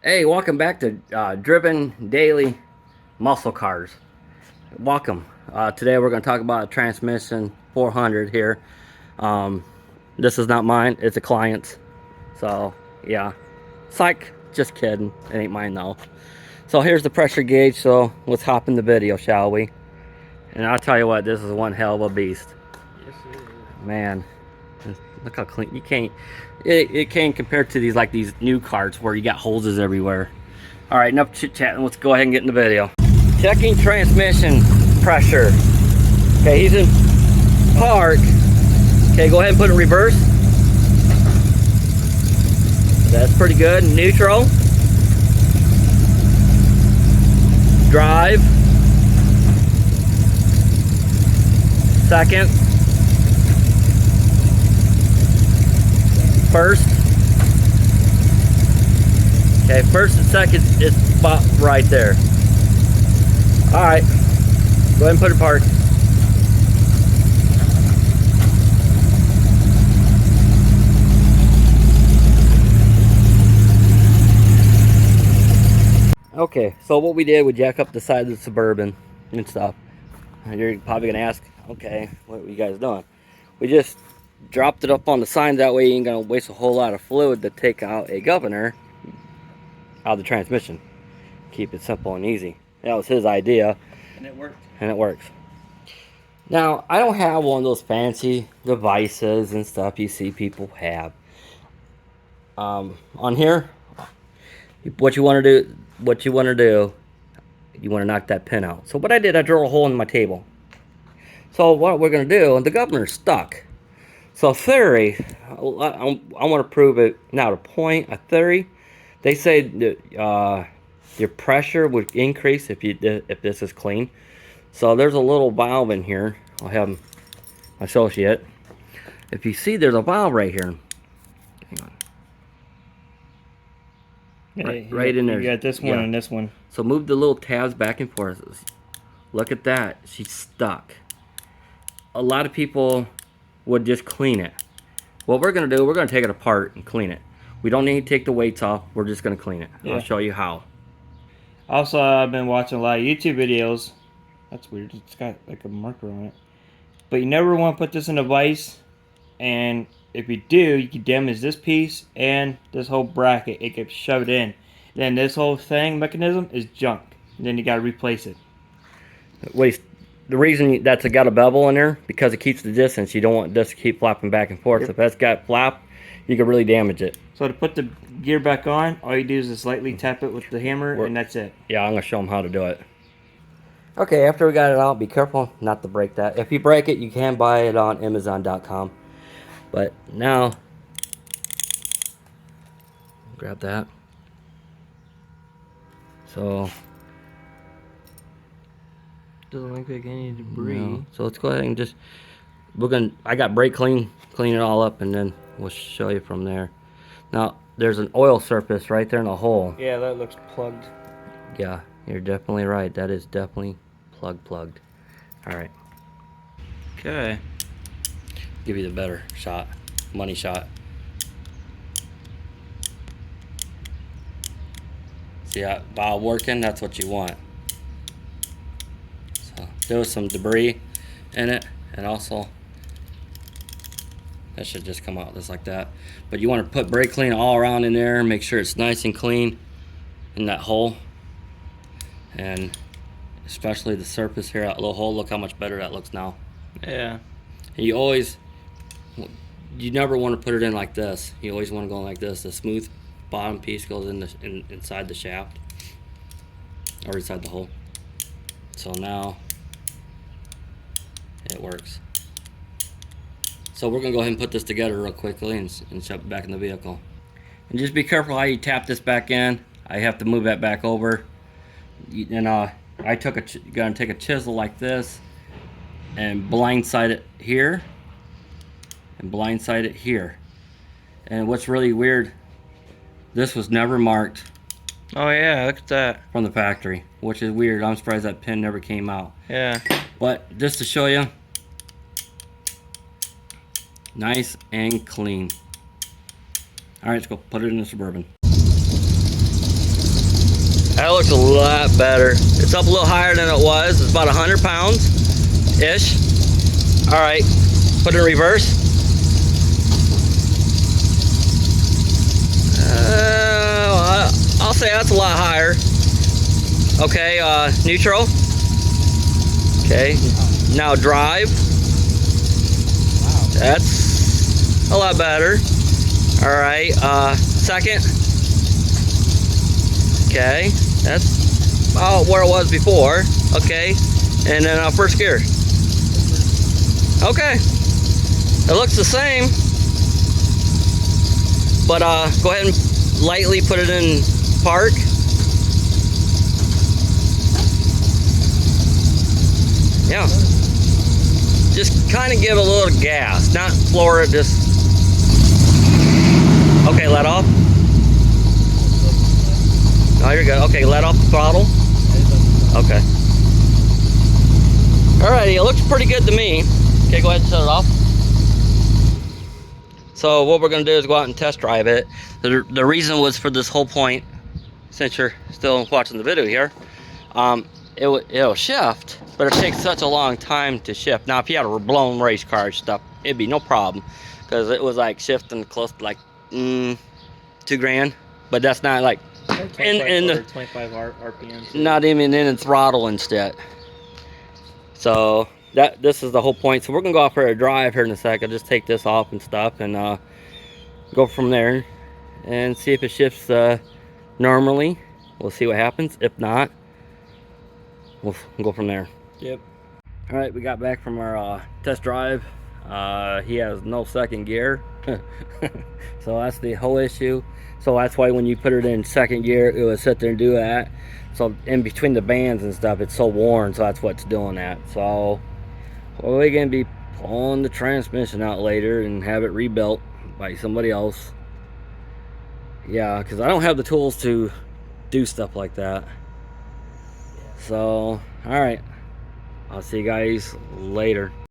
Hey, welcome back to Driven Daily Muscle Cars. Welcome. Today we're going to talk about a transmission 400 here. Um, this is not mine, it's a client's. So, yeah. Psych, just kidding. It ain't mine though. So here's the pressure gauge, so let's hop in the video, shall we? And I'll tell you what, this is one hell of a beast. Yes, it is. Man, look how clean. You can't, it can't compare to these new cars where you got hoses everywhere. All right, enough chit chatting. Let's go ahead and get in the video. Checking transmission pressure. Okay, he's in park. Okay, go ahead and put it in reverse. That's pretty good. Neutral. Drive. Second. First. Okay, first and second is spot right there. Alright, go ahead and put it in park. Okay, so what we did, we jack up the side of the Suburban and stuff. And you're probably gonna ask, okay, what are you guys doing? We just dropped it up on the sign, that way you ain't gonna waste a whole lot of fluid to take out a governor out of the transmission. Keep it simple and easy. That was his idea. And it worked. And it works. Now, I don't have one of those fancy devices and stuff you see people have. On here, what you want to do, you want to knock that pin out. So what I did, I drilled a hole in my table. So what we're going to do, and the governor's stuck. So theory, I want to prove it now to point. A theory, they say that your pressure would increase if this is clean. So there's a little valve in here. I'll have my associate. If you see, there's a valve right here. Hang on. Right in there. You got this one and this one. So move the little tabs back and forth. Look at that. She's stuck. A lot of people would just clean it. What we're going to do, we're going to take it apart and clean it. We don't need to take the weights off. We're just going to clean it. Yeah. I'll show you how. Also, I've been watching a lot of YouTube videos. That's weird. It's got like a marker on it. But you never want to put this in a vise. And if you do, you can damage this piece and this whole bracket. It gets shoved in. Then this whole thing, mechanism, is junk. And then you got to replace it. Wait, the reason that's got a bevel in there, because it keeps the distance. You don't want this to keep flapping back and forth. Yep. If that's got flap, you can really damage it. So to put the gear back on, all you do is just lightly tap it with the hammer, and that's it. Yeah, I'm going to show them how to do it. Okay, after we got it out, be careful not to break that. If you break it, you can buy it on Amazon.com. But now, grab that. So, doesn't look like any debris. No. So let's go ahead and just, I got brake clean it all up, and then we'll show you from there. Now, there's an oil surface right there in the hole. Yeah, that looks plugged. Yeah, you're definitely right. That is definitely plugged. All right. Okay. Give you the better shot, money shot. See that valve working? That's what you want. So there was some debris in it, and also that should just come out just like that. But you want to put brake clean all around in there, make sure it's nice and clean in that hole, and especially the surface here, that little hole. Look how much better that looks now. Yeah. And you never want to put it in like this. You always want to go like this. The smooth bottom piece goes inside the shaft, or inside the hole. So now it works. So we're gonna go ahead and put this together real quickly and shove it back in the vehicle. And just be careful how you tap this back in. I have to move that back over. And gonna take a chisel like this and blindside it here and blindside it here. And what's really weird, this was never marked. Oh yeah, look at that. From the factory, which is weird. I'm surprised that pin never came out. Yeah. But just to show you, nice and clean. All right, let's go put it in the Suburban. That looks a lot better. It's up a little higher than it was. It's about 100 pounds-ish. All right, put it in reverse. I'll say that's a lot higher. Okay, neutral. Okay, now drive. Wow. That's a lot better. All right, second. Okay, that's about where it was before. Okay, and then first gear. Okay, it looks the same, but go ahead and lightly put it in park. Yeah, just kind of give a little gas, not floor it, just, okay, let off. Oh, you're good. Okay, let off the throttle. Okay. Alrighty, it looks pretty good to me. Okay, go ahead and shut it off. So what we're gonna do is go out and test drive it. The reason was for this whole point, since you're still watching the video here, it'll shift, but it takes such a long time to shift. Now, if you had a blown race car stuff, it'd be no problem, because it was like shifting close to like $2 grand, but that's not like in the 25 RPM. not even in the throttle and shit. So this is the whole point. So we're gonna go out for a drive here in a second. Just take this off and stuff, and go from there and see if it shifts normally. We'll see what happens. If not, we'll go from there. Yep. All right, we got back from our test drive. He has no second gear. So that's the whole issue. So that's why when you put it in second gear, it would sit there and do that. So in between the bands and stuff, it's so worn, so that's what's doing that. So we're gonna be pulling the transmission out later and have it rebuilt by somebody else. Yeah, because I don't have the tools to do stuff like that. So, all right, I'll see you guys later.